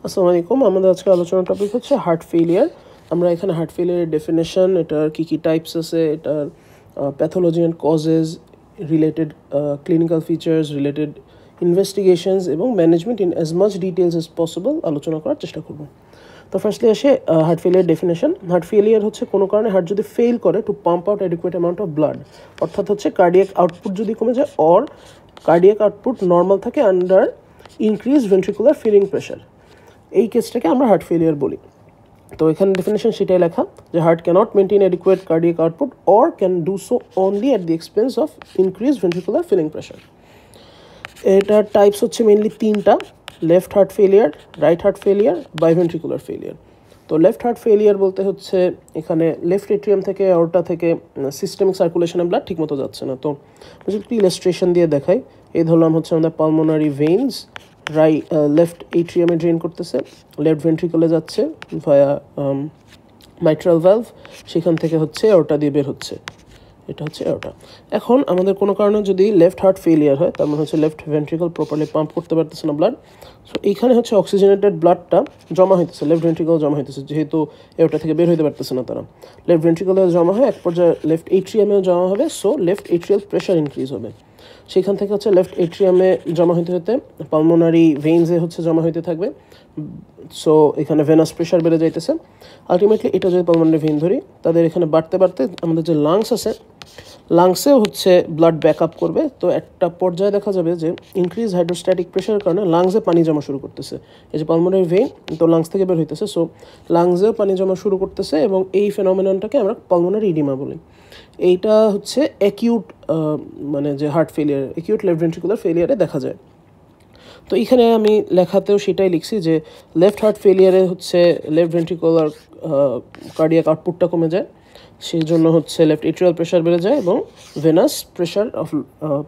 আসসালামু আলাইকুম। আমাদের আজকে আলোচনার টপিক হচ্ছে হার্ট ফেলিয়ার। আমরা এখানে হার্ট ফেলিয়ারের ডেফিনেশন, এটার কী টাইপস আছে, এটার pathology and causes, related clinical features, related investigations এবং management in as much details as possible আলোচনা করার চেষ্টা করব। তো ফার্স্টলি আসে heart failure definition. Heart failure হচ্ছে কোনো কারণে হার্ট যদি ফেল করে to pump out adequate amount of blood, অর্থাৎ হচ্ছে কার্ডিয়াক আউটপুট যদি কমে যায় অর কার্ডিয়াক আউটপুট নর্মাল থাকে under increase ventricular filling pressure, এই কেসটাকে আমরা হার্ট ফেলিয়ার বলি। তো এখানে ডেফিনেশন সেটাই লেখা যে heart cannot maintain adequate cardiac output or can do so only at the expense of increase ventricular filling pressure. এটার টাইপস হচ্ছে মেনলি তিনটা: left heart failure, right heart failure, biventricular failure. তো লেফট হার্ট ফেলিয়ার বলতে হচ্ছে এখানে left atrium থেকে অর্টা থেকে systemic সার্কুলেশনে blood ঠিকমতো যাচ্ছে না। তো একটু ইলাস্ট্রেশন দিয়ে দেখাই। এই ধরলাম হচ্ছে আমাদের পালমোনারি ভেইনস লেফট এট্রিয়ামে ড্রেন করতেছে, লেফট ভেন্ট্রিকলে যাচ্ছে ভায়া মাইট্রাল ভ্যালভ, সেখান থেকে হচ্ছে অর্টা দিয়ে বের হচ্ছে, এটা হচ্ছে অর্টা। এখন আমাদের কোনো কারণে যদি লেফট হার্ট ফেলিয়ার হয়, তার মানে হচ্ছে লেফট ভেন্ট্রিকল প্রপারলি পাম্প করতে পারতেছে না ব্লাড। সো এইখানে হচ্ছে অক্সিজেনেটেড ব্লাডটা জমা হইতেছে, লেফট ভেন্ট্রিকল জমা হইতেছে, যেহেতু এওটা থেকে বের হইতে পারতেছে না তারা। লেফট ভেন্ট্রিকলে জমা হয়, এক পর্যায়ে লেফট এট্রিয়ামেও জমা হবে, so left atrial pressure increase হবে। সেখান থেকে হচ্ছে লেফট এট্রিয়ামে জমা হইতে হতে পালমোনারি ভেইনসে হচ্ছে জমা হইতে থাকবে, সো এখানে ভেনাস প্রেশার বেড়ে যাইতেছে। আলটিমেটলি এটা যদি পালমোনারি ভেইন ধরি, তাদের এখানে বাড়তে বাড়তে আমাদের যে লাংস আছে, লাংসেও হচ্ছে ব্লাড ব্যাক আপ করবে। তো একটা পর্যায়ে দেখা যাবে যে ইনক্রিজ হাইড্রোস্ট্যাটিক প্রেশারের কারণে লাংসে পানি জমা শুরু করতেছে। এই যে পালমোনারি ভেইন তো লাংস থেকে বের হইতেছে, সো লাংসেও পানি জমা শুরু করতেছে এবং এই ফেনোমেননটাকে আমরা পালমোনারি ইডিমা বলি। এইটা হচ্ছে অ্যাকিউট, মানে যে heart failure, acute left ventricular ফেলিয়ারে দেখা যায়। তো এখানে আমি লেখাতেও সেটাই লিখছি যে লেফট হার্ট ফেলিয়ারে হচ্ছে লেফট ভেন্ট্রিকুলার কার্ডিয়াক আউটপুটটা কমে যায়, সেই জন্য হচ্ছে লেফট এট্রিয়াল প্রেশার বেড়ে যায় এবং venous pressure of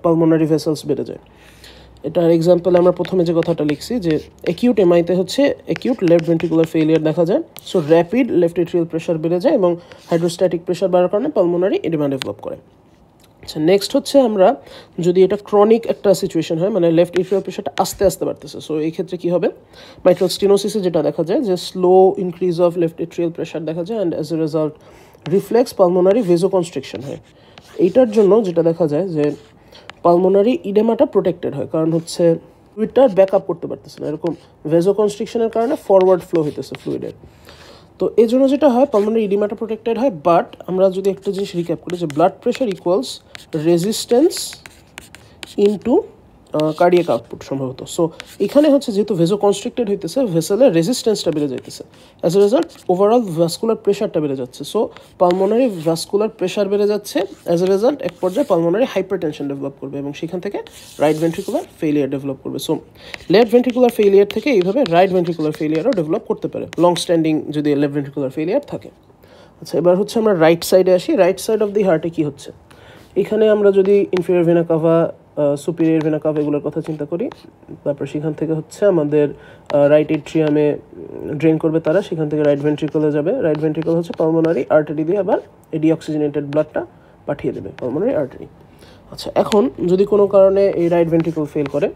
pulmonary vessels বেড়ে যায়। এটার এক্সাম্পল আমরা প্রথমে যে কথাটা লিখছি যে অ্যাকিউট এমআইতে হচ্ছে অ্যাকিউট লেফট ভেন্ট্রিকুলার ফেলিয়ার দেখা যায়, so rapid left atrial pressure বেড়ে যায় এবং হাইড্রোস্ট্যাটিক প্রেশার বাড়ার কারণে পালমোনারি এডিমা ডেভেলপ করে। আচ্ছা, নেক্সট হচ্ছে আমরা যদি এটা ক্রনিক একটা সিচুয়েশন হয়, মানে লেফট এট্রিয়াল প্রেশারটা আস্তে আস্তে বাড়তেছে, সো এই ক্ষেত্রে কী হবে, মাইট্রাল স্টেনোসিসে যেটা দেখা যায় যে slow increase of left atrial pressure দেখা যায় and as a result reflex pulmonary vasoconstriction হয়। এইটার জন্য যেটা দেখা যায় যে পালমোনারি ইডেমাটা প্রোটেক্টেড হয়, কারণ হচ্ছে ফ্লুইডটা ব্যাক আপ করতে পারতেছে না, এরকম ভেজোকনস্ট্রিকশনের কারণে ফরওয়ার্ড ফ্লো হইতেছে ফ্লুইডের। তো এই জন্য যেটা হয়, পালমোনারি ইডিমাটা প্রোটেক্টেড হয়। বাট আমরা যদি একটা জিনিস রিক্যাপ করি যে blood pressure equals resistance into cardiac output সম্ভবত। সো এখানে হচ্ছে যেহেতু ভেজো কনস্ট্রিক্টেড হইতেছে, ভেসেলের রেজিস্ট্যান্সটা বেড়ে যাইতেছে, as a result overall vascular প্রেশারটা বেড়ে যাচ্ছে। সো পালমোনারি ভ্যাসকুলার প্রেশার বেড়ে যাচ্ছে, অ্যাজ এ রেজাল্ট এক পর্যায়ে পালমোনারি হাইপারটেনশন ডেভেলপ করবে এবং সেখান থেকে রাইট ভেন্ট্রিকুলার ফেলিয়ার ডেভেলপ করবে। সো লেফট ভেন্ট্রিকুলার ফেলিয়ার থেকে এইভাবে রাইট ভেন্ট্রিকুলার ফেলিয়ারও ডেভেলপ করতে পারে, লং স্ট্যান্ডিং যদি লেফট ভেন্ট্রিকুলার ফেলিয়ার থাকে। আচ্ছা, এবার হচ্ছে আমরা রাইট সাইডে আসি। রাইট সাইড অফ দি হার্টে কী হচ্ছে, এখানে আমরা যদি inferior vena CAVA, superior vena CAVA এগুলোর কথা চিন্তা করি, তারপর সেখান থেকে হচ্ছে আমাদের রাইট এট্রিয়ামে ড্রেন করবে তারা, সেখান থেকে রাইট ভেন্ট্রিকলে যাবে। রাইট ভেন্ট্রিকল হচ্ছে পালমোনারি আর্টারি দিয়ে আবার ডিঅক্সিজেনেটেড ব্লাডটা পাঠিয়ে দেবে পালমোনারি আর্টারি। আচ্ছা, এখন যদি কোনো কারণে এই রাইট ভেন্ট্রিকল ফেল করে,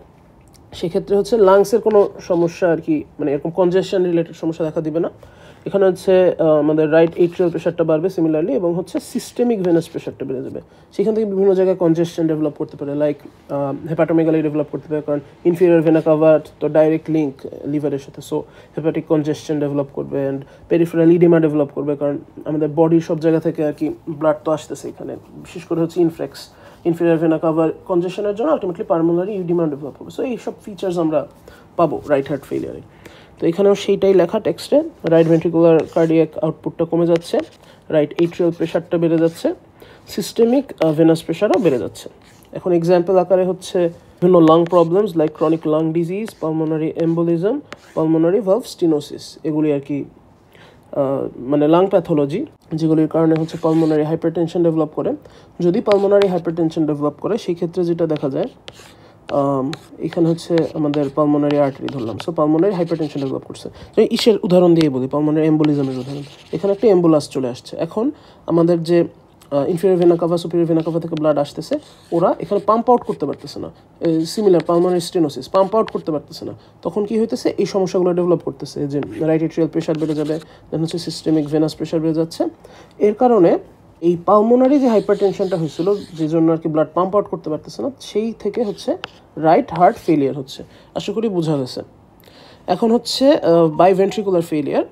সেক্ষেত্রে হচ্ছে লাংসের কোনো সমস্যা আর কি, মানে এরকম কনজেশন রিলেটেড সমস্যা দেখা দিবে না। এখানে হচ্ছে আমাদের রাইট এট্রিয়াল প্রেশারটা বাড়বে সিমিলারলি, এবং হচ্ছে সিস্টেমিক ভেনাস প্রেশারটা বেড়ে যাবে। সেখান থেকে বিভিন্ন জায়গায় কনজেশন ডেভেলপ করতে পারে, লাইক হেপাটোমেগালি ডেভেলপ করতে পারে, কারণ ইনফিরিয়র ভেনা কাভা তো ডাইরেক্ট লিঙ্ক লিভারের সাথে, সো হেপাটিক কনজেশন ডেভেলপ করবে অ্যান্ড পেরিফেরাল ইডিমা ডেভেলপ করবে, কারণ আমাদের বডির সব জায়গা থেকে আর কি ব্লাড তো আসতেছে এখানে, বিশেষ করে হচ্ছে ইনফেরিয়র ভেনা কাভার কনজেশনের জন্য আলটিমেটলি পালমোনারি ইডিমা ডেভেলপ হবে। সো এইসব ফিচার্স আমরা পাবো রাইট হার্ট ফেলিয়ারে। তো এখানেও সেইটাই লেখা টেক্সটে, রাইট ভেন্ট্রিকুলার কার্ডিয়াক আউটপুটটা কমে যাচ্ছে, রাইট এট্রিয়াল প্রেশারটা বেড়ে যাচ্ছে, সিস্টেমিক ভেনাস প্রেশারও বেড়ে যাচ্ছে। এখন এক্সাম্পল আকারে হচ্ছে বিভিন্ন lung problems like chronic lung disease, pulmonary embolism, pulmonary valve stenosis, এগুলি আর কি মানে লাং প্যাথোলজি, যেগুলির কারণে হচ্ছে পালমোনারি হাইপারটেনশন ডেভেলপ করে। যদি পালমোনারি হাইপারটেনশন ডেভেলপ করে, সেই ক্ষেত্রে যেটা দেখা যায়, এখানে হচ্ছে আমাদের পালমোনারি আর্টারি ধরলাম, সো পালমোনারি হাইপারটেনশন ডেভেলপ করছে। তো ইসের উদাহরণ দিয়ে বলি, পালমোনারি এম্বোলিজমের উদাহরণ। এখানে একটা এম্বুলাস চলে আসছে। এখন আমাদের যে inferior vena CAVA superior vena CAVA থেকে ব্লাড আসতেছে, ওরা এখানে পাম্প আউট করতে পারতেছে না, similar pulmonary stenosis, pump out করতে পারতেছে না, তখন কি হইতেছে এই সমস্যাগুলো ডেভেলপ করতেছে, যে রাইট এট্রিয়াল প্রেশার বেড়ে যাবে, দেন হচ্ছে সিস্টেমিক ভেনাস প্রেশার বেড়ে যাচ্ছে। এর কারণে এই পালমোনারি যে হাইপারটেনশনটা হয়েছিল, যে জন্য আর কি ব্লাড পাম্প আউট করতে পারতেছে না, সেই থেকে হচ্ছে রাইট হার্ট ফেলিয়ার হচ্ছে। আশা করি বোঝা গেছে। এখন হচ্ছে বাইভেন্ট্রিকুলার ফেলিয়ার,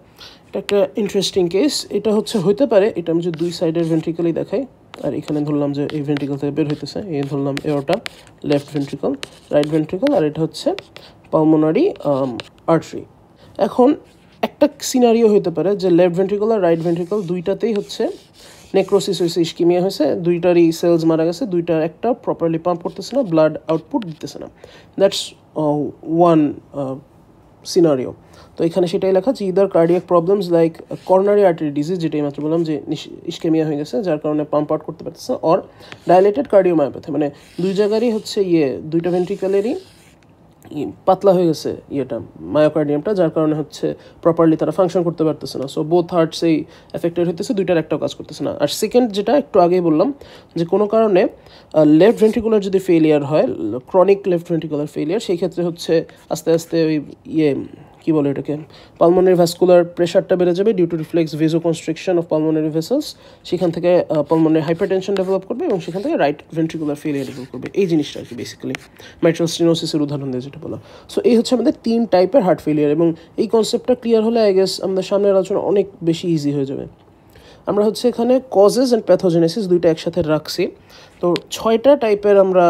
এটা একটা ইন্টারেস্টিং কেস। এটা হচ্ছে হইতে পারে, এটা আমি যে দুই সাইডের ভেন্ট্রিকলই দেখাই, আর এখানে ধরলাম যে এই ভেন্ট্রিকল থেকে বের হইতেছে, এই ধরলাম এওটা লেফট ভেন্ট্রিকল, রাইট ভেন্ট্রিকল, আর এটা হচ্ছে পালমোনারি আর্টারি। এখন একটা সিনারিও হইতে পারে যে লেফট ভেন্ট্রিকল আর রাইট ভেন্ট্রিকল দুইটাতেই হচ্ছে নেক্রোসিস হয়েছে, ইস্কিমিয়া হয়েছে, দুইটারই সেলস মারা গেছে, দুইটার একটা প্রপারলি পাম্প করতেছে না, ব্লাড আউটপুট দিতেছে না। That's one scenario. তো এখানে সেটাই লেখা যে either cardiac problems like coronary artery disease, যেটাই মাত্র বললাম যে ইস্কেমিয়া হয়ে গেছে যার কারণে পাম্প আউট করতে পারতেছে, অর ডাইলেটেড কার্ডিওমায়োপ্যাথি, মানে দুই জায়গারই হচ্ছে দুইটা ভেন্ট্রিকলেরই পাতলা হয়ে গেছে মায়োকার্ডিয়ামটা, যার কারণে হচ্ছে প্রপারলি তারা ফাংশন করতে পারতেছে না। সো বোথ হার্টসেই এফেক্টেড হইতেছে, দুইটার একটাও কাজ করতেছে না। আর সেকেন্ড যেটা একটু আগেই বললাম, যে কোনো কারণে লেফট ভেন্ট্রিকুলার যদি ফেলিয়ার হয়, ক্রনিক লেফট ভেন্ট্রিকুলার ফেলিয়ার, সেই ক্ষেত্রে হচ্ছে আস্তে আস্তে ওই কী বলে এটাকে, পালমোনারি ভাস্কুলার প্রেশারটা বেড়ে যাবে due to reflex vasoconstriction of pulmonary vessels, সেখান থেকে পালমোনারি হাইপারটেনশন ডেভেলপ করবে এবং সেখান থেকে রাইট ভেন্ট্রিকুলার ফেলিয়ার ডেভেলপ করবে। এই জিনিসটা আর কি বেসিক্যালি মাইট্রাল স্টেনোসিসের উদাহরণ দিয়ে যেটা বলা। সো এই হচ্ছে আমাদের 3 টাইপের হার্ট ফেলিয়ার, এবং এই কনসেপ্টটা ক্লিয়ার হলে আই গেস আমাদের সামনের আলোচনা অনেক বেশি ইজি হয়ে যাবে। আমরা হচ্ছে এখানে কজেস অ্যান্ড প্যাথোজেনেসিস দুইটা একসাথে রাখছি। তো 6টা টাইপের আমরা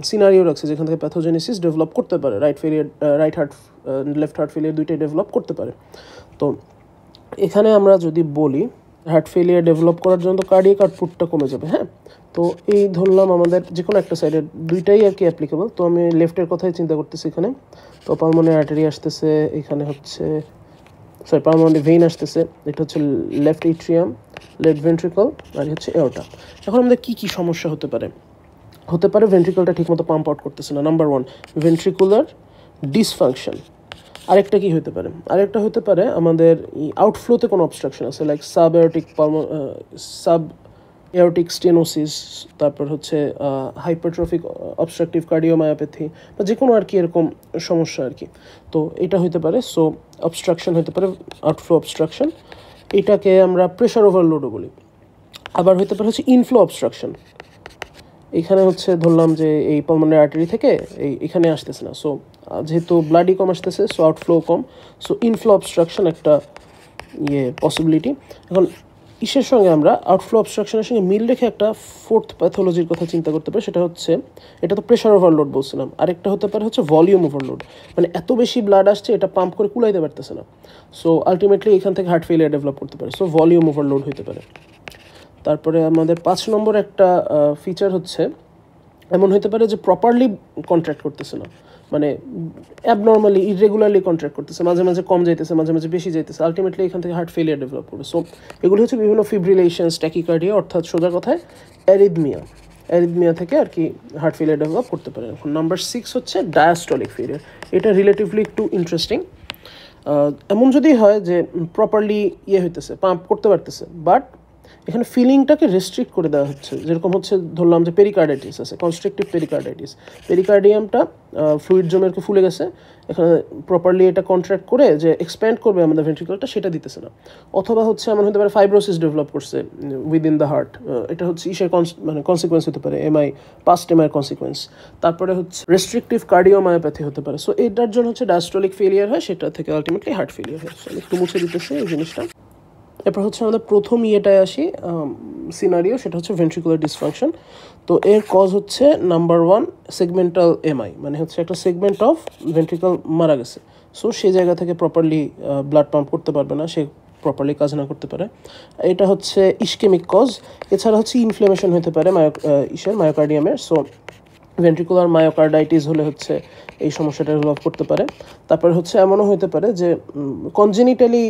সিনারিও রাখছি যেখান থেকে প্যাথোজেনেসিস ডেভেলপ করতে পারে, right heart left heart failure দুইটাই ডেভেলপ করতে পারে। তো এখানে আমরা যদি বলি হার্ট ফেলিয়ার ডেভেলপ করার জন্য তো কার্ডিয়াক আউটপুটটা কমে যাবে, হ্যাঁ। তো এই ধরলাম আমাদের যে কোনো একটা সাইডের দুইটাই আর কি অ্যাপ্লিকেবল। তো আমি লেফটের কথাই চিন্তা করতেছি এখানে। তো পালমোনারি আর্টারি আসতেছে, এখানে হচ্ছে পালমোনারি ভেইন আসতেছে, এটা হচ্ছে লেফট এট্রিয়াম, লেফট ভেন্ট্রিকল, আর হচ্ছে এওটা। এখন আমাদের কী কী সমস্যা হতে পারে? ভেন্ট্রিকলটা ঠিকমতো পাম্প আউট করতেছে না, নাম্বার 1 ভেন্ট্রিকুলার ডিসফাংশন। আরেকটা কি হতে পারে? আরেকটা হতে পারে আমাদের আউটফ্লোতে কোনো অবস্ট্রাকশন আছে, লাইক সাব এওটিক স্টেনোসিস, তারপর হচ্ছে হাইপারট্রফিক অবস্ট্রাকটিভ কার্ডিওমায়োপ্যাথি, বা যে কোনো আর কি এরকম সমস্যা আর কি। তো এটা হতে পারে। সো অবস্ট্রাকশন হতে পারে, আউটফ্লো অবস্ট্রাকশন, এটাকে আমরা প্রেশার ওভারলোডও বলি। আবার হতে পারে হচ্ছে ইনফ্লো অবস্ট্রাকশন, এখানে হচ্ছে ধরলাম যে এই পালমোনারি আর্টারি থেকে এখানে আসতেছে না, সো যেহেতু ব্লাডই কম আসতেছে, সো আউটফ্লো কম, সো ইনফ্লো অবস্ট্রাকশন একটা পসিবিলিটি। এখন ইসের সঙ্গে আমরা আউটফ্লো অবস্ট্রাকশনের সঙ্গে মিল রেখে একটা 4th প্যাথোলজির কথা চিন্তা করতে পারি, সেটা হচ্ছে, এটা তো প্রেশার ওভারলোড বলছিলাম, আরেকটা হতে পারে হচ্ছে ভলিউম ওভারলোড, মানে এত বেশি ব্লাড আসছে এটা পাম্প করে কুলাইতে পারতেছে না, সো আলটিমেটলি এখান থেকে হার্ট ফেলিয়ার ডেভেলপ করতে পারে, সো ভলিউম ওভারলোড হতে পারে। তারপরে আমাদের 5 নম্বর একটা ফিচার হচ্ছে, এমন হতে পারে যে প্রপারলি কন্ট্রাক্ট করতেছে না, মানে অ্যাবনর্মালি ইরেগুলারলি কন্ট্রাক্ট করতেছে, মাঝে মাঝে কম যাইতেছে, মাঝে মাঝে বেশি যাইতেছে, আলটিমেটলি এখান থেকে হার্ট ফেলিয়ার ডেভেলপ করবে। সো এগুলো হচ্ছে বিভিন্ন ফিব্রিলেশনস, ট্যাকিকার্ডিয়া, অর্থাৎ সোজা কথায় অ্যারিদমিয়া থেকে আর কি হার্ট ফেলিয়ার ডেভেলপ করতে পারে। এখন নাম্বার 6 হচ্ছে ডায়াস্টলিক ফেলিয়ার। এটা রিলেটিভলি একটু ইন্টারেস্টিং। এমন যদি হয় যে প্রপারলি হইতেছে, পাম্প করতে পারতেছে, বাট এখানে ফিলিংটাকে রেস্ট্রিক্ট করে দেওয়া হচ্ছে, যেরকম হচ্ছে ধরলাম যে পেরিকার্ডাইটিস আছে, কনস্ট্রিকটিভ পেরিকার্ডিয়ামটা ফ্লুইড জমেরকে ফুলে গেছে, এখানে প্রপারলি এটা কন্ট্রাক্ট করে যে এক্সপ্যান্ড করবে আমাদের ভেন্ট্রিকলটা, সেটা দিতেছে না। অথবা হচ্ছে এমন হতে পারে ফাইব্রোসিস ডেভেলপ করছে উইদিন দ্য হার্ট, এটা হচ্ছে মানে কনসিকুয়েন্স হতে পারে পাস্ট এমআই কনসিকুয়েন্স। তারপরে হচ্ছে রেস্ট্রিকটিভ কার্ডিওমায়োপ্যাথি হতে পারে। সো এটার জন্য হচ্ছে ডায়াস্টলিক ফেলিয়ার হয়, সেটা থেকে আলটিমেটলি হার্ট ফেলিয়ার হয়। সো একটু মুছে দিতেছে এই জিনিসটা। এরপর হচ্ছে আমাদের প্রথম আসি সিনারিও, সেটা হচ্ছে ভেন্ট্রিকুলার ডিসফাংশন। তো এর কজ হচ্ছে নাম্বার 1 সেগমেন্টাল এমআই, মানে হচ্ছে একটা সেগমেন্ট অফ ভেন্ট্রিকল মারা গেছে, সো সেই জায়গা থেকে প্রপারলি ব্লাড পাম্প করতে পারবে না, সে প্রপারলি কাজ না করতে পারে। এটা হচ্ছে ইস্কেমিক কজ। এছাড়া হচ্ছে ইনফ্লেমেশন হতে পারে মায়োকার্ডিয়ামের। সো ভেন্ট্রিকুলার মায়োকার্ডাইটিস হলে হচ্ছে এই সমস্যাটা ডেভেলপ করতে পারে। তারপরে হচ্ছে এমনও হতে পারে যে কনজেনিটালি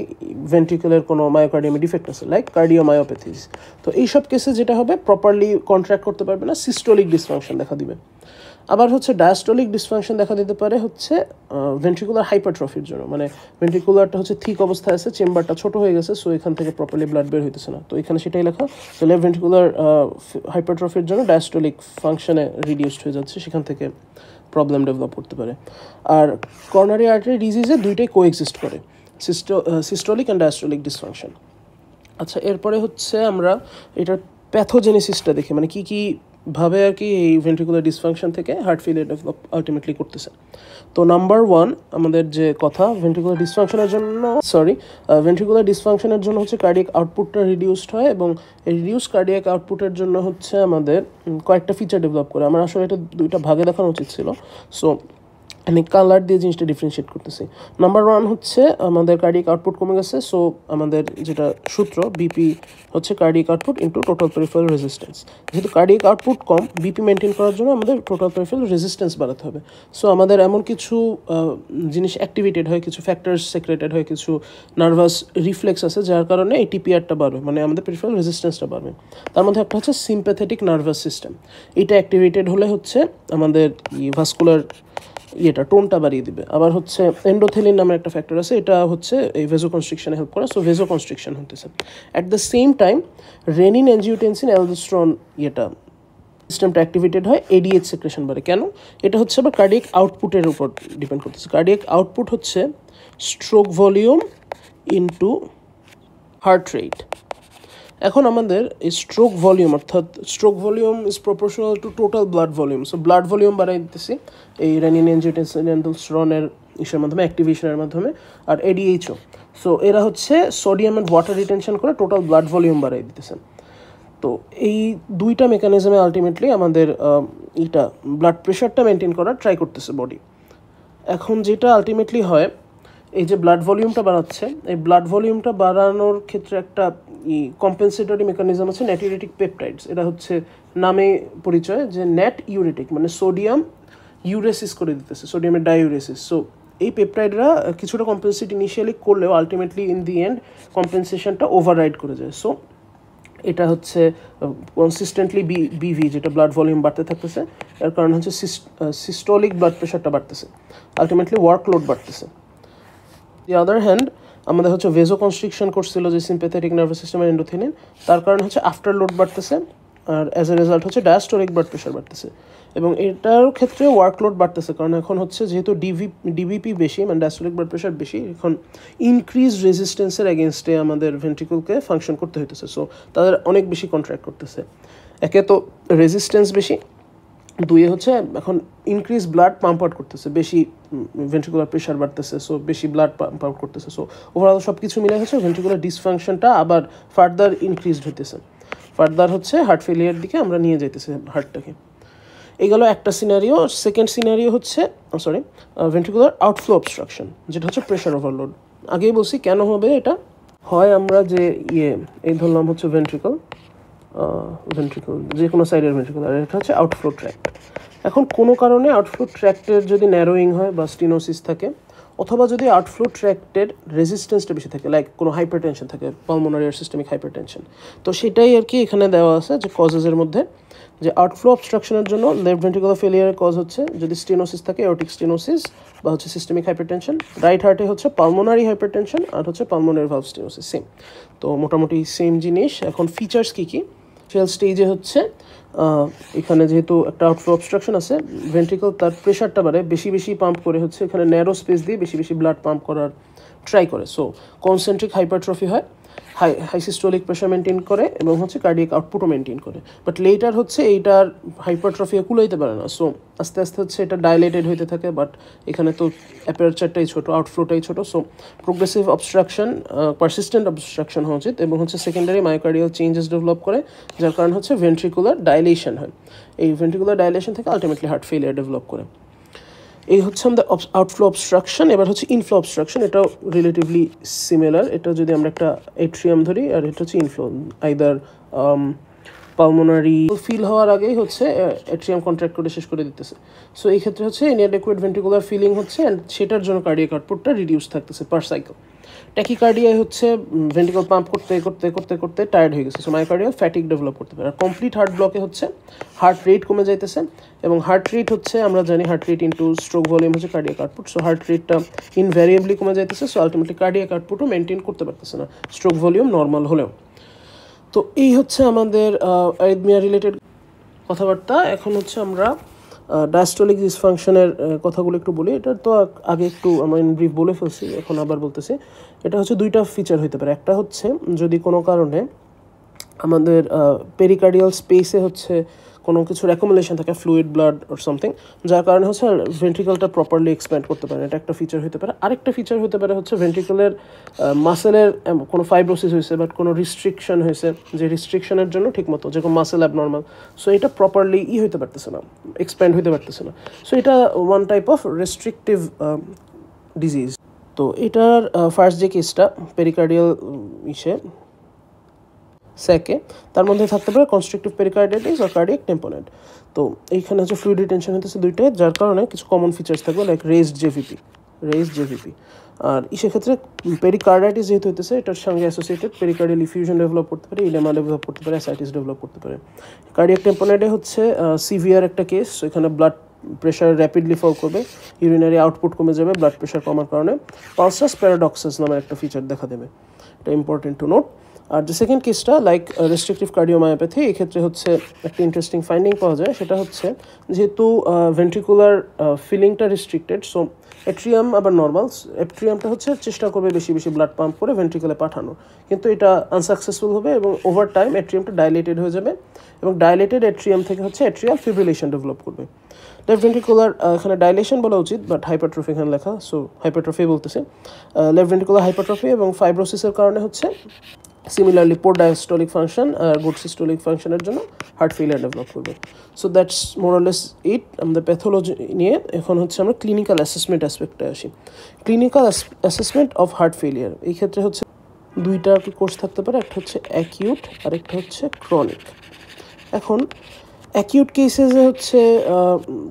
ভেন্ট্রিকুলার কোনো মায়োকার্ডিয়ামে ডিফেক্ট আছে, লাইক কার্ডিওমায়োপ্যাথিস। তো এইসব কেসে যেটা হবে, প্রপারলি কন্ট্রাক্ট করতে পারবে না, সিস্টোলিক ডিসফাংশন দেখা দিবে। আবার হচ্ছে ডায়াস্টলিক ডিসফাংশন দেখা দিতে পারে হচ্ছে ভেন্ট্রিকুলার হাইপারট্রফির জন্য, মানে ভেন্ট্রিকুলারটা হচ্ছে থিক অবস্থায় আছে, চেম্বারটা ছোট হয়ে গেছে, সো এখান থেকে প্রপারলি ব্লাড বের হইতেছে না। তো এখানে সেটাই লেখা, তো লেফট ভেন্ট্রিকুলার হাইপারট্রফির জন্য ডায়াস্টলিক ফাংশনে রিডিউসড হয়ে যাচ্ছে, সেখান থেকে প্রবলেম ডেভেলপ করতে পারে। আর করোনারি আর্টারি ডিজিজে দুইটাই কোএক্সিস্ট করে, সিস্টোলিক অ্যান্ড ডায়াস্টলিক ডিসফাংশন। আচ্ছা, এরপরে হচ্ছে আমরা এটার প্যাথোজেনেসিসটা দেখি, মানে কী কী ভাবে আর কি এই ভেন্ট্রিকুলার ডিসফাংশন থেকে হার্ট ফেলিয়ার ডেভেলপ আলটিমেটলি করতেছে। তো নাম্বার 1 আমাদের যে কথা, ভেন্ট্রিকুলার ডিসফাংশনের জন্য হচ্ছে কার্ডিয়াক আউটপুটটা রিডিউসড হয়, এবং এই রিডিউস কার্ডিয়াক আউটপুটের জন্য হচ্ছে আমাদের কয়েকটা ফিচার ডেভেলপ করে। আমার আসলে এটা দুইটা ভাগে দেখানো উচিত ছিল, সো আমি কালার দিয়ে জিনিসটা ডিফারেন্সিয়েট করতেছি। নাম্বার 1 হচ্ছে আমাদের কার্ডিয়াক আউটপুট কমে গেছে, সো আমাদের যেটা সূত্র বিপি হচ্ছে cardiac output into total peripheral resistance. যেহেতু কার্ডিয়াক আউটপুট কম, বিপি মেনটেন করার জন্য আমাদের টোটাল পেরিফেরাল রেজিস্ট্যান্স বাড়াতে হবে। সো আমাদের এমন কিছু জিনিস অ্যাক্টিভেটেড হয়, কিছু ফ্যাক্টরস সেক্রেটেড হয়, কিছু নার্ভাস রিফ্লেক্স আছে যার কারণে এই টিপিআরটা বাড়বে, মানে আমাদের পেরিফেরাল রেজিস্ট্যান্সটা বাড়বে। তার মধ্যে একটা হচ্ছে সিম্প্যাথেটিক নার্ভাস সিস্টেম, এটা অ্যাক্টিভেটেড হলে হচ্ছে আমাদের ভাস্কুলার টোনটা বাড়িয়ে দিবে। আবার হচ্ছে এন্ডোথেলিন নামের একটা ফ্যাক্টর আছে, এটা হচ্ছে এই ভেজোকনস্ট্রিকশনে হেল্প করে, সো ভেজোকনস্ট্রিকশন হতেছে। At the same time renin, angiotensin, aldosterone সিস্টেমটা অ্যাক্টিভেটেড হয়, এডিএইচ সেক্রেশন বাড়ে। কেন? এটা হচ্ছে আবার কার্ডিয়াক আউটপুটের উপর ডিপেন্ড করতেছে। কার্ডিয়াক আউটপুট হচ্ছে stroke volume into heart rate. এখন আমাদের এই স্ট্রোক ভলিউম, অর্থাৎ stroke volume is proportional to total blood volume, so blood volume বাড়াই দিতেছি এই রেনিন, অ্যাঞ্জিওটেনসিন, অ্যালডোস্টেরনের ইসের মাধ্যমে, অ্যাক্টিভেশনের মাধ্যমে, আর এডিএইচও। সো এরা হচ্ছে সোডিয়াম অ্যান্ড ওয়াটার রিটেনশন করে টোটাল ব্লাড ভলিউম বাড়াই দিতেছে। তো এই দুইটা মেকানিজমে আলটিমেটলি আমাদের ব্লাড প্রেশারটা মেনটেন করার ট্রাই করতেছে বডি। এখন যেটা আলটিমেটলি হয়, এই যে ব্লাড ভলিউমটা বাড়াচ্ছে, এই ব্লাড ভলিউমটা বাড়ানোর ক্ষেত্রে একটা কম্পেনসেটরি মেকানিজম আছে, ন্যাটিউরেটিক পেপটাইডস। এটা হচ্ছে নামে পরিচয় যে ন্যাট ইউরেটিক, মানে সোডিয়াম ইউরেসিস করে দিতেছে, সোডিয়ামের ডাইউরেসিস। সো এই পেপটাইডরা কিছুটা কম্পেনসেট ইনিশিয়ালি করলেও আলটিমেটলি ইন দি এন্ড কম্পেনসেশনটা ওভাররাইড করে যায়। সো এটা হচ্ছে কনসিস্টেন্টলি বিভি, যেটা ব্লাড ভলিউম বাড়তে থাকতেছে, এর কারণ হচ্ছে সিস্টোলিক ব্লাড প্রেশারটা বাড়তেছে, আলটিমেটলি ওয়ার্কলোড বাড়তেছে। দি আদার হ্যান্ড আমাদের হচ্ছে ভেজোকনস্ট্রিকশন করছিল যে সিম্প্যাথেটিক নার্ভাস সিস্টেমের এন্ডোথেলিন, তার কারণে হচ্ছে আফটার লোড বাড়তেছে, আর অ্যাজ এ রেজাল্ট হচ্ছে ডায়াস্টোলিক ব্লাড প্রেশার বাড়তেছে, এবং এটার ক্ষেত্রে ওয়ার্কলোড বাড়তেছে, কারণ এখন হচ্ছে যেহেতু ডিভিপি বেশি, মানে ডায়াস্টোলিক ব্লাড প্রেশার বেশি, এখন ইনক্রিজ রেজিস্ট্যান্সের এগেনস্টে আমাদের ভেন্ট্রিকলকে ফাংশন করতে হইতেছে। সো তাদের অনেক বেশি কন্ট্র্যাক্ট করতেছে, একে তো রেজিস্ট্যান্স বেশি, দুইয়ে হচ্ছে এখন ইনক্রিজ ব্লাড পাম্প আউট করতেছে, বেশি ভেন্ট্রিকুলার প্রেশার বাড়তেছে, সো বেশি ব্লাড পাম্প আউট করতেছে। সো ওভারঅল সব কিছু মিলে হচ্ছে ভেন্ট্রিকুলার ডিসফাংশনটা আবার ফার্দার ইনক্রিজড হইতেছে, ফার্দার হচ্ছে হার্ট ফেলিয়ার দিকে আমরা নিয়ে যাইতেছি হার্টটাকে। এই গেল একটা সিনারিও। সেকেন্ড সিনারিও হচ্ছে ভেন্ট্রিকুলার আউটফ্লো অবস্ট্রাকশন, যেটা হচ্ছে প্রেশার ওভারলোড। আগেই বলছি কেন হবে এটা হয়, আমরা যে এই ধরলাম হচ্ছে ভেন্ট্রিকল যে কোনো সাইডের ভেন্ট্রিকল, আর এটা হচ্ছে আউটফ্লো ট্র্যাক্ট। এখন কোনো কারণে আউটফ্লো ট্র্যাক্টের যদি ন্যারোয়িং হয় বা স্টিনোসিস থাকে, অথবা যদি আউটফ্লো ট্র্যাক্টের রেজিস্ট্যান্সটা বেশি থাকে, লাইক কোনো হাইপারটেনশন থাকে, পালমোনারি আর সিস্টেমিক হাইপারটেনশন, তো সেটাই আর কি এখানে দেওয়া আছে যে কজেসের মধ্যে, যে আউটফ্লো অবস্ট্রাকশনের জন্য লেফট ভেন্ট্রিকুলার ফেলিয়ারের কজ হচ্ছে যদি স্টেনোসিস থাকে, এওরটিক স্টেনোসিস বা হচ্ছে সিস্টেমিক হাইপারটেনশন। রাইট হার্টে হচ্ছে পালমোনারি হাইপারটেনশন আর হচ্ছে পালমোনারি ভালভ স্টেনোসিস, সেম। তো মোটামুটি সেম জিনিস। এখন ফিচার্স কী কী? ইনিশিয়াল স্টেজে হচ্ছে এখানে যেহেতু একটা আউটফ্লো অবস্ট্রাকশন আছে, ভেন্ট্রিকল তার প্রেশারটা বাড়ে, বেশি বেশি পাম্প করে হচ্ছে এখানে ন্যারো স্পেস দিয়ে বেশি বেশি ব্লাড পাম্প করার ট্রাই করে, সো কনসেন্ট্রিক হাইপারট্রফি হয়, হাই সিস্টোলিক প্রেশার মেনটেন করে, এবং হচ্ছে কার্ডিয়াক আউটপুটও মেনটেন করে। বাট লেটার হচ্ছে এইটার হাইপারট্রফি কুলাইতে পারে না, সো আস্তে আস্তে হচ্ছে এটা ডাইলেটেড হইতে থাকে, বাট এখানে তো অ্যাপারচারটাই ছোটো, আউটফ্লোটাই ছোটো, so progressive obstruction, persistent obstruction হওয়া উচিত, এবং হচ্ছে সেকেন্ডারি মায়োকার্ডিয়াল চেঞ্জেস ডেভেলপ করে, যার কারণ হচ্ছে ভেন্ট্রিকুলার ডাইলেশন হয়। এই ভেন্ট্রিকুলার ডাইলেশন থেকে আলটিমেটলি হার্ট ফেলিয়ার ডেভেলপ করে। এই হচ্ছে আমাদের আউটফ্লো অবস্ট্রাকশন। এবার হচ্ছে ইনফ্লো অবস্ট্রাকশন, এটাও রিলেটিভলি সিমিলার। এটা যদি আমরা একটা এট্রিয়াম ধরি, আর এটা হচ্ছে ইনফ্লো, আইদার পালমোনারি ফিল হওয়ার আগেই হচ্ছে এট্রিয়াম কন্ট্রাক্ট করে শেষ করে দিতেছে। এই ক্ষেত্রে হচ্ছে ইনঅ্যাডেকুয়েট ভেন্ট্রিকুলার ফিলিং হচ্ছে, অ্যান্ড সেটার জন্য কার্ডিয়াক আউটপুটটা রিডিউস থাকতেছে পার সাইকেল। ট্যাকিকার্ডিয়ায় হচ্ছে ভেন্ট্রিকল পাম্প করতে করতে করতে করতে টায়ার্ড হয়ে গেছে, সো মায়োকার্ডিয়াল ফ্যাটিক ডেভেলপ করতে পারে। আর কমপ্লিট হার্ট ব্লকে হচ্ছে হার্ট রেট কমে যাইতেছে, এবং হার্ট রেট হচ্ছে আমরা জানি heart rate into stroke volume হচ্ছে কার্ডিয়াক আউটপুট, সো হার্ট রেটটা ইনভ্যারিয়েবলি কমে যাইতেছে, সো আলটিমেটলি কার্ডিয়াক আউটপুটও মেনটেন করতে পারতেছে না স্ট্রোক ভলিউম নর্মাল হলেও। তো এই হচ্ছে আমাদের অ্যারিথমিয়া রিলেটেড কথাবার্তা। এখন হচ্ছে আমরা ডায়াস্টোলিক ডিসফাংশনের কথাগুলো একটু বলি। এটা তো আগে একটু আমরা ইন ব্রিফ বলে ফেলছি, এখন আবার বলতেছি। এটা হচ্ছে দুইটা ফিচার হতে পারে। একটা হচ্ছে যদি কোনো কারণে আমাদের পেরিকার্ডিয়াল স্পেসে হচ্ছে কোনো কিছুর অ্যাকুমুলেশন থাকে, ফ্লুইড ব্লাড অর সামথিং, যার কারণে হচ্ছে ভেন্ট্রিকলটা প্রপারলি এক্সপ্যান্ড করতে পারে, এটা একটা ফিচার হতে পারে। আরেকটা ফিচার হতে পারে হচ্ছে ভেন্ট্রিকলের মাসেলের কোনো ফাইব্রোসিস হয়েছে, বাট কোনো রিস্ট্রিকশন হয়েছে, যে রিস্ট্রিকশনের জন্য ঠিকমতো যেরকম মাসেল অ্যাবনর্মাল, সো এটা প্রপারলি হইতে পারতেছে না, এক্সপ্যান্ড হইতে পারতেছে না, সো এটা one type of restrictive disease. তো এটার ফার্স্ট যে কেসটা পেরিকার্ডিয়াল স্যাকে, তার মধ্যে থাকতে পারে কনস্ট্রিকটিভ পেরিকার্ডাইটিস আর কার্ডিয়াক টেম্পোনেট। তো এইখানে হচ্ছে ফ্লুইড রিটেনশন হতেছে দুইটাই, যার কারণে কিছু কমন ফিচার্স থাকবে লাইক রেজড জেভিপি। আর সেক্ষেত্রে পেরিকার্ডাইটিস যেহেতু হইতেছে, এটার সঙ্গে অ্যাসোসিয়েটেড পেরিকার্ডিয়াল ইফিউশন ডেভেলপ করতে পারে, ইডেমা ডেভেলপ করতে পারে, অ্যাসাইটিস ডেভেলপ করতে পারে। কার্ডিয়াক টেম্পোনেটে হচ্ছে সিভিয়ার একটা কেস, এখানে ব্লাড প্রেশার র্যাপিডলি ফল করবে, ইউরিনারি আউটপুট কমে যাবে ব্লাড প্রেশার কমার কারণে। পালসাস প্যারাডক্সাস নামের একটা ফিচার দেখা দেবে, এটা ইম্পর্টেন্ট টু নোট। আর যে সেকেন্ড কেসটা লাইক রেস্ট্রিকটিভ কার্ডিওমায়োপ্যাথি, এক্ষেত্রে হচ্ছে একটা ইন্টারেস্টিং ফাইন্ডিং পাওয়া যায়, সেটা হচ্ছে যেহেতু ভেন্ট্রিকুলার ফিলিংটা রেস্ট্রিক্টেড, সো এট্রিয়াম আবার নর্মাল, এট্রিয়ামটা হচ্ছে চেষ্টা করবে বেশি বেশি ব্লাড পাম্প করে ভেন্ট্রিকুলে পাঠানো, কিন্তু এটা আনসাকসেসফুল হবে এবং ওভার টাইম এট্রিয়ামটা ডাইলেটেড হয়ে যাবে, এবং ডাইলেটেড এট্রিয়াম থেকে হচ্ছে এট্রিয়াল ফিব্রিলেশন ডেভেলপ করবে। লেফট ভেন্ট্রিকুলার এখানে ডাইলেশন বলা উচিত, বাট হাইপারট্রফি এখানে লেখা, সো হাইপারট্রফি বলতেছে। লেফট ভেন্ট্রিকুলার হাইপারট্রফি এবং ফাইব্রোসিসের কারণে হচ্ছে সিমিলারলি পোর ডায়াস্টোলিক ফাংশন আর গুড সিস্টোলিক ফাংশনের জন্য হার্ট ফেলিয়ার ডেভেলপ করবে। সো দ্যাটস মোরালেস ইট আমাদের প্যাথোলজি নিয়ে। এখন হচ্ছে আমরা ক্লিনিক্যাল অ্যাসেসমেন্ট অ্যাসপেক্টে আসি। Clinical assessment of heart failure, এই ক্ষেত্রে হচ্ছে দুইটা আর কি কোর্স থাকতে পারে, একটা হচ্ছে অ্যাকিউট আর একটা হচ্ছে ক্রনিক। এখন অ্যাকিউট কেসেসে হচ্ছে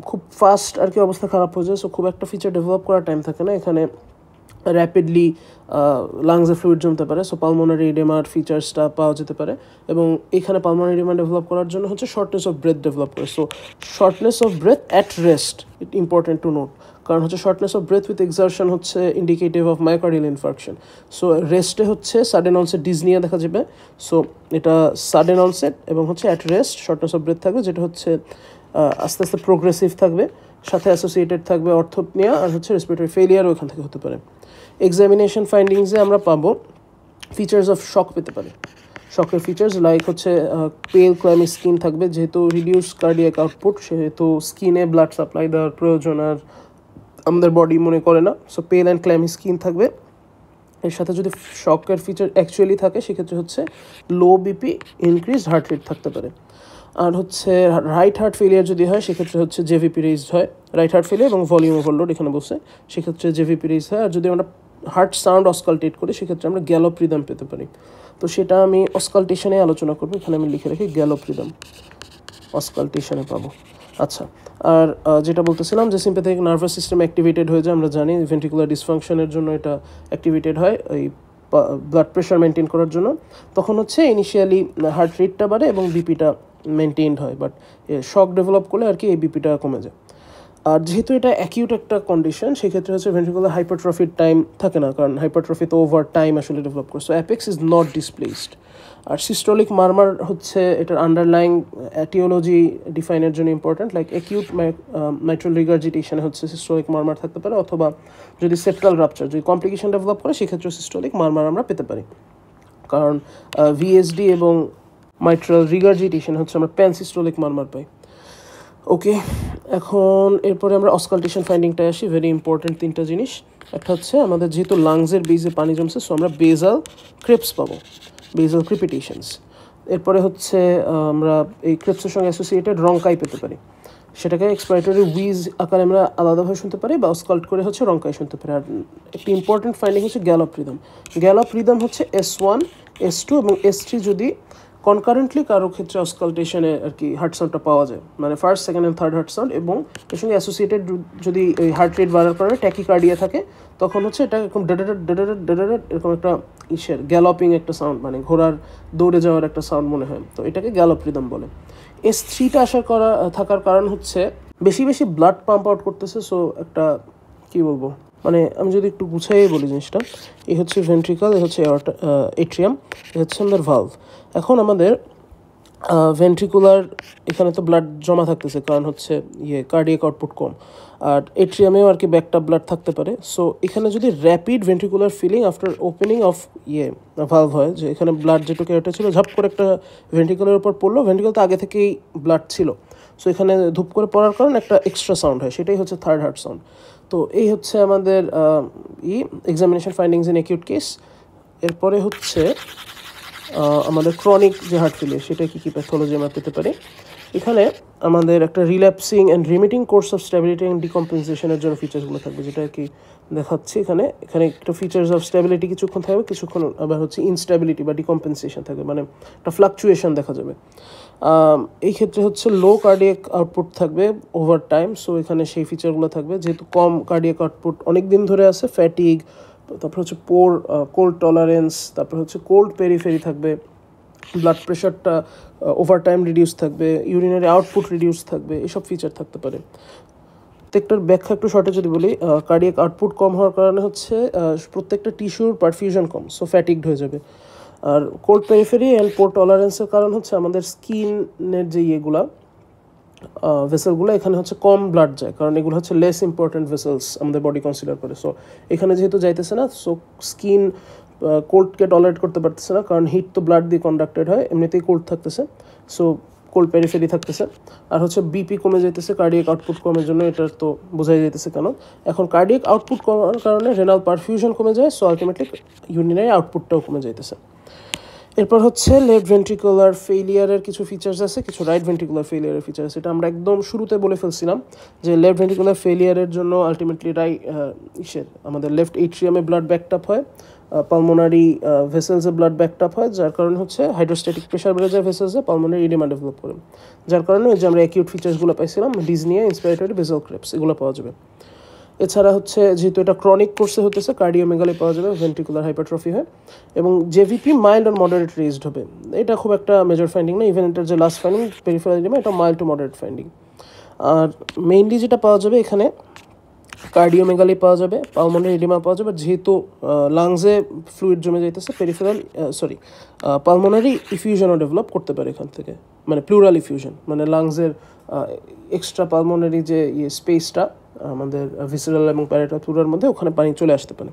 খুব ফাস্ট আর কি অবস্থা খারাপ হয়ে যায়, সো খুব একটা ফিচার ডেভেলপ করার টাইম থাকে না, এখানে র্যাপিডলি লাংসে ফ্লুইড জমতে পারে, সো পালমোনারি এডেমার ফিচার্সটা পাওয়া যেতে পারে, এবং এখানে পালমোনারি এডেমা ডেভেলপ করার জন্য হচ্ছে শর্টনেস অফ ব্রেথ ডেভেলপ করে। So shortness of breath at rest it important to note, কারণ হচ্ছে shortness of breath with exertion হচ্ছে indicative of myocardial infarction. So রেস্টে হচ্ছে সাডেন অনসেট ডিজনিয়া দেখা যাবে, সো এটা সাডেন অনসেট এবং হচ্ছে at rest shortness of breadth থাকবে, যেটা হচ্ছে আস্তে আস্তে প্রোগ্রেসিভ থাকবে, সাথে অ্যাসোসিয়েটেড থাকবে অর্থোপনিয়া আর হচ্ছে রেসপিরেটরি ফেলিয়ারও এখান থেকে হতে পারে। এক্সামিনেশন ফাইন্ডিংসে আমরা পাবো ফিচার্স অফ শক পেতে পারি। শকের ফিচার্স লাইক হচ্ছে পেল ক্ল্যামি স্কিন থাকবে, যেহেতু রিডিউস কার্ডিয়াক আউটপুট, সেহেতু স্কিনে ব্লাড সাপ্লাই দেওয়ার প্রয়োজন আর আমাদের বডি মনে করে না, সো পেল অ্যান্ড ক্ল্যামি স্কিন থাকবে। এর সাথে যদি শকের ফিচার অ্যাকচুয়ালি থাকে সেক্ষেত্রে হচ্ছে লো বিপি, ইনক্রিজড হার্ট রেট থাকতে পারে। আর হচ্ছে রাইট হার্ট ফেলিয়ার যদি হয় সেক্ষেত্রে হচ্ছে জেভিপি রেইজড হয়, রাইট হার্ট ফেলিয়ার এবং ভলিউম ওভারলোড এখানে বসে, সেক্ষেত্রে জেভিপি রেইজ হয়। আর যদি আমরা হার্ট সাউন্ড অসকালটেট করি সেক্ষেত্রে আমরা গ্যালোপ রিদম পেতে পারি, তো সেটা আমি অসকালটেশনে আলোচনা করবো, এখানে আমি লিখে রাখি গ্যালোপ রিদম অসকালটেশনে পাবো। আচ্ছা, আর যেটা বলতেছিলাম যে সিম্প্যাথেটিক নার্ভাস সিস্টেম অ্যাক্টিভেটেড হয়ে যায়, আমরা জানি ভেন্ট্রিকুলার ডিসফাংশনের জন্য এটা অ্যাক্টিভেটেড হয় এই ব্লাড প্রেশার মেনটেন করার জন্য, তখন হচ্ছে ইনিশিয়ালি হার্ট রেটটা বাড়ে এবং বিপিটা মেনটেনড হয়, বাট শক ডেভেলপ করলে আর কি এই বিপিটা কমে যায়। আর যেহেতু এটা অ্যাকিউট একটা কন্ডিশন, সেক্ষেত্রে হচ্ছে ভেন্ট্রিকুলার হাইপারট্রফির টাইম থাকে না, কারণ হাইপারট্রফি তো ওভার টাইম আসলে ডেভেলপ করে, so apex is not displaced. আর সিস্টোলিক মারমার হচ্ছে এটার আন্ডারলাইং অ্যাটিওলজি ডিফাইনের জন্য ইম্পর্ট্যান্ট, লাইক অ্যাকিউট মাইট্রাল রিগার্জিটেশনে হচ্ছে সিস্টোলিক মারমার থাকতে পারে, অথবা যদি সেপ্টাল রাপচার যদি কমপ্লিকেশন ডেভেলপ করে সেক্ষেত্রে সিস্টোলিক মারমার আমরা পেতে পারি, কারণ ভিএসডি এবং মাইট্রাল রিগার্জিটেশন হচ্ছে আমরা প্যানসিস্টোলিক মারমার পাই। ওকে, এখন এরপরে আমরা অসকালটেশন ফাইন্ডিংটায় আসি। ভেরি ইম্পর্টেন্ট তিনটা জিনিস, একটা হচ্ছে আমাদের যেহেতু লাংসের বেজে পানি জমছে, সো আমরা বেজাল ক্রেপস পাবো, বেজাল ক্রিপিটেশনস। এরপরে হচ্ছে আমরা এই ক্রেপসের সঙ্গে অ্যাসোসিয়েটেড রঙ্কাই পেতে পারি, সেটাকে এক্সপাইরেটরি উইজ আকারে আমরা আলাদাভাবে শুনতে পারি বা অসকাল্ট করে হচ্ছে রঙ্কাই শুনতে পারি। আর একটি ইম্পর্টেন্ট ফাইন্ডিং হচ্ছে গ্যালোপ রিদম। গ্যালোপ রিদম হচ্ছে S1, S2 এবং S3 যদি কনকারেন্টলি কারো ক্ষেত্রে অসকালটেশনে আর কি হার্ট সাউন্ডটা পাওয়া যায়, মানে first, second and third heart sound, এবং এর সঙ্গে অ্যাসোসিয়েটেড যদি ওই হার্ট রেট বাড়ার কারণে ট্যাকিকার্ডিয়া থাকে, তখন হচ্ছে এটা এরকম ডেডেড এরকম একটা গ্যালপিং একটা সাউন্ড, মানে ঘোড়ার দৌড়ে যাওয়ার একটা সাউন্ড মনে হয়, তো এটাকে গ্যালপ রিদম বলে। S3টা থাকার কারণ হচ্ছে বেশি বেশি ব্লাড পাম্প আউট করতেছে। সো একটা কী বলবো, মানে আমি যদি একটু গুছাইয়ে বলি জিনিসটা, এই হচ্ছে ভেন্ট্রিকল, এই হচ্ছে এট্রিয়াম, এই হচ্ছে আমাদের ভালভ। এখন আমাদের ভেন্ট্রিকুলার এখানে তো ব্লাড জমা থাকতেছে, কারণ হচ্ছে কার্ডিয়াক আউটপুট কম, আর এট্রিয়ামেও আর কি ব্যাকটা ব্লাড থাকতে পারে। সো এখানে যদি rapid ventricular filling after opening of valve হয়, যে এখানে ব্লাড যেটুকু এটা ছিল ঝাপ করে একটা ভেন্ট্রিকুলার উপর পড়লো, ভেন্ট্রিকুল তো আগে থেকেই ব্লাড ছিল, সো এখানে ধূপ করে পড়ার কারণে একটা এক্সট্রা সাউন্ড হয়, সেটাই হচ্ছে থার্ড হার্ট সাউন্ড। তো এই হচ্ছে আমাদের examination findings in acute case. এরপরে হচ্ছে আমাদের ক্রনিক যে হার্ট ফেলিয়ার, সেটা কী কী প্যাথোলজি আমরা পেতে পারি। এখানে আমাদের একটা relapsing and remitting course of stability and ডিকম্পেনসেশনের জন্য ফিচার্সগুলো থাকবে, যেটা আর কি দেখাচ্ছি এখানে। এখানে একটা ফিচার্স অফ স্ট্যাবিলিটি কিছুক্ষণ থাকবে, কিছুক্ষণ আবার হচ্ছে ইনস্ট্যাবিলিটি বা ডিকম্পেনসেশন থাকবে, মানে একটা ফ্লাকচুয়েশন দেখা যাবে। এই ক্ষেত্রে হচ্ছে লো কার্ডিয়াক আউটপুট থাকবে ওভার টাইম, সো এখানে সেই ফিচারগুলো থাকবে। যেহেতু কম কার্ডিয়াক আউটপুট অনেক দিন ধরে আছে, ফ্যাটিগ, তারপর হচ্ছে কোল্ড টলারেন্স, তারপর হচ্ছে কোল্ড পেরিফেরি থাকবে, ব্লাড প্রেশারটা ওভার টাইম রিডিউস থাকবে, ইউরিনারি আউটপুট রিডিউস থাকবে, এসব ফিচার থাকতে পারে। প্রত্যেকটার ব্যাখ্যা একটু শর্টে যদি বলি, কার্ডিয়াক আউটপুট কম হওয়ার কারণে হচ্ছে প্রত্যেকটা টিস্যুর পারফিউশন কম, সো ফ্যাটিকড হয়ে যাবে। আর কোল্ড পেরিফেরি অ্যান্ড পোর টলারেন্সের কারণ হচ্ছে আমাদের স্কিনের যে ভেসেলগুলো, এখানে হচ্ছে কম ব্লাড যায়, কারণ এগুলো হচ্ছে লেস ইম্পর্টেন্ট ভেসেলস আমাদের বডি কনসিডার করে। সো এখানে যেহেতু যাইতেছে না, সো স্কিন কোল্ডকে টলারেট করতে পারতেছে না, কারণ হিট তো ব্লাড দিয়ে কন্ডাক্টেড হয়, এমনিতেই কোল্ড থাকতেছে, সো কোল্ড পেরিফেরি থাকতেছে। আর হচ্ছে বিপি কমে যাইতেছে, কার্ডিয়াক আউটপুট কমের জন্য, এটা তো বোঝাই যাইতেছে কেন। এখন কার্ডিয়াক আউটপুট কমার কারণে রেনাল পারফিউশন কমে যায়, সো আলটিমেটলি ইউরিনারি আউটপুটটাও কমে যাইতেছে। এরপর হচ্ছে লেফট ভেন্ট্রিকুলার ফেলিয়ারের কিছু ফিচার্স আছে, কিছু রাইট ভেন্ট্রিকুলার ফেলিয়ারের ফিচার আছে। এটা আমরা একদম শুরুতে বলে ফেলছিলাম যে লেফট ভেন্ট্রিকুলার ফেলিয়ারের জন্য আলটিমেটলি আমাদের লেফট এট্রিয়ামে ব্লাড ব্যাকটাপ হয়, পালমোনারি ভেসেলসে ব্লাড ব্যাকটাপ হয়, যার কারণে হচ্ছে হাইড্রোস্ট্যাটিক প্রেশার বেড়ে যায় ভেসেলসে, পালমোনারি এডিমা ডেভেলপ করে, যার কারণে যে আমরা অ্যাকিউট ফিচার্সগুলো পাইছিলাম, ডিজনিয়া, ইন্সপিরেটরি, বেসাল ক্রেপস, এগুলো পাওয়া যাবে। এছাড়া হচ্ছে যেহেতু এটা ক্রনিক কোর্সে হতেছে, কার্ডিওমেগালি পাওয়া যাবে, ভেন্ট্রিকুলার হাইপারট্রফি হয়, এবং জেভিপি মাইল্ড আর মডারেট রেজড হবে। এটা খুব একটা মেজর ফাইন্ডিং না, ইভেন এটার যে লাস্ট ফাইন্ডিং পেরিফেরাল এডিমা, এটা মাইল্ড টু মডারেট ফাইন্ডিং। আর মেইনলি যেটা পাওয়া যাবে এখানে কার্ডিওমেগালি পাওয়া যাবে, পালমোনারি এডিমা পাওয়া যাবে, যেহেতু লাংসে ফ্লুইড জমে যাইতেছে, পালমোনারি ইফিউশনও ডেভেলপ করতে পারে এখান থেকে, মানে প্লুরাল ইফিউশন, মানে লাংসের এক্সট্রা পালমোনারি যে স্পেসটা আমাদের ভিসেরাল এবং প্যারেটাল ফ্লুরার মধ্যে, ওখানে পানি চলে আসতে পারে।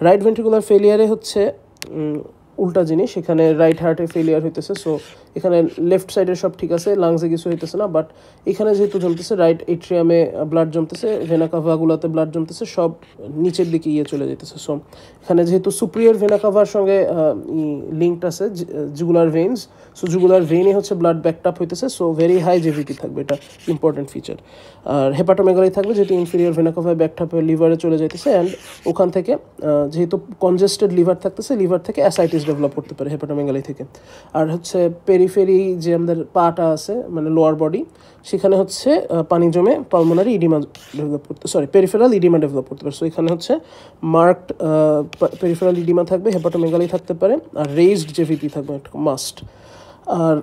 রাইট ভেন্ট্রিকুলার ফেলিয়ারে হচ্ছে উল্টা জিনিস, এখানে রাইট হার্টে ফেলিয়ার হইতেছে, সো এখানে লেফট সাইডের সব ঠিক আছে, লাংসে কিছু হইতেছে না, বাট এখানে যেহেতু জমতেছে, রাইট এট্রিয়ামে ব্লাড জমতেছে, ভেনা কাভাগুলোতে ব্লাড জমতেছে, সব নিচের দিকে চলে যেতেছে। সো এখানে যেহেতু সুপ্রিয়র ভেনা কাভার সঙ্গে লিঙ্কড আছে জুগুলার ভেইনস, সো জুগুলার ভেইনে হচ্ছে ব্লাড ব্যাকটাপ হইতেছে, সো ভেরি হাই জেভিটি থাকবে, এটা ইম্পর্টেন্ট ফিচার। আর হেপাটোমেগালি থাকবে, যেহেতু ইনফিরিয়র ভেনা কাভার ব্যাকটাপ হয়ে লিভারে চলে যাইতেছে, অ্যান্ড ওখান থেকে যেহেতু কনজেস্টেড লিভার থাকতেছে, লিভার থেকে অ্যাসাইটিস ডেভেলপ করতে পারে হেপাটোমেগালি থেকে। আর হচ্ছে পেরিফেরি যে আমাদের পাটা আছে, মানে লোয়ার বডি, সেখানে হচ্ছে পানি জমে pulmonary oedema develop peripheral oedema develop করতে পারে। সো এখানে হচ্ছে মার্কড পেরিফেরাল ইডিমা থাকবে, হেপাটোমেগালি থাকতে পারে, আর রেইজড জেভিপি থাকবে, একটা মাস্ট। আর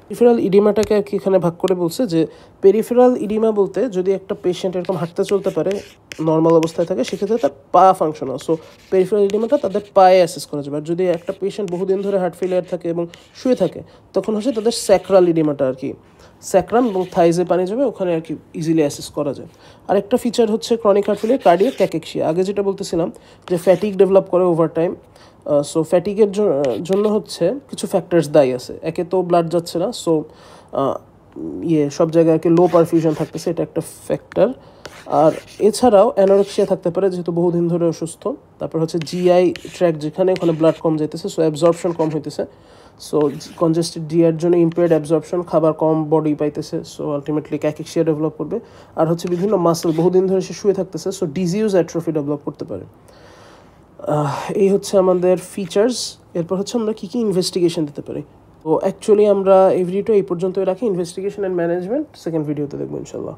পেরিফেরাল ইডিমাটাকে আর কি এখানে ভাগ করে বলছে যে পেরিফেরাল ইডিমা বলতে, যদি একটা পেশেন্ট এরকম হাঁটতে চলতে পারে, নর্মাল অবস্থায় থাকে, সেক্ষেত্রে তার পা ফাংশনাল, সো পেরিফেরাল ইডিমাটা তাদের পায়ে অ্যাসেস করা যাবে। আর যদি একটা পেশেন্ট বহুদিন ধরে হার্ট ফেলিয়ার থাকে এবং শুয়ে থাকে, তখন হচ্ছে তাদের স্যাক্রাল ইডিমাটা আর কি, স্যাক্রাম এবং থাইজে পানি যাবে, ওখানে আর কি ইজিলি অ্যাসেস করা যায়। আরেকটা ফিচার হচ্ছে ক্রনিক হার্ট ফেলিয়ার কার্ডিয়াক ক্যাকেক্সিয়া, আগে যেটা বলতেছিলাম যে ফ্যাটিক ডেভেলপ করে ওভার টাইম। সো ফ্যাটিকের জন্য হচ্ছে কিছু ফ্যাক্টরস দায়ী আছে। একে তো ব্লাড যাচ্ছে না, সো সব জায়গায় আর কি লো পারফিউশন থাকতেছে, এটা একটা ফ্যাক্টর। আর এছাড়াও অ্যানোরেক্সিয়া থাকতে পারে, যেহেতু বহুদিন ধরে অসুস্থ। তারপর হচ্ছে জিআই ট্র্যাক, যেখানে ওখানে ব্লাড কম যেতেছে, সো অ্যাবজর্পশন কম হইতেছে, সো কনজেস্টেড জিআর জন্য ইম্পেয়ার্ড অ্যাবজর্পশন, খাবার কম বডি পাইতেছে, সো আলটিমেটলি ক্যাকেক্সিয়া ডেভেলপ করবে। আর হচ্ছে বিভিন্ন মাসেল, বহুদিন ধরে সে শুয়ে থাকতেছে, সো ডিজিউজ অ্যাট্রফি ডেভেলপ করতে পারে। এই হচ্ছে আমাদের ফিচার্স। এরপর হচ্ছে আমরা কী কী ইনভেস্টিগেশন দিতে পারি। তো অ্যাকচুয়ালি আমরা এই ভিডিওটা এই পর্যন্তই রাখি, ইনভেস্টিগেশন অ্যান্ড ম্যানেজমেন্ট সেকেন্ড ভিডিওতে দেখবো ইনশাল্লাহ।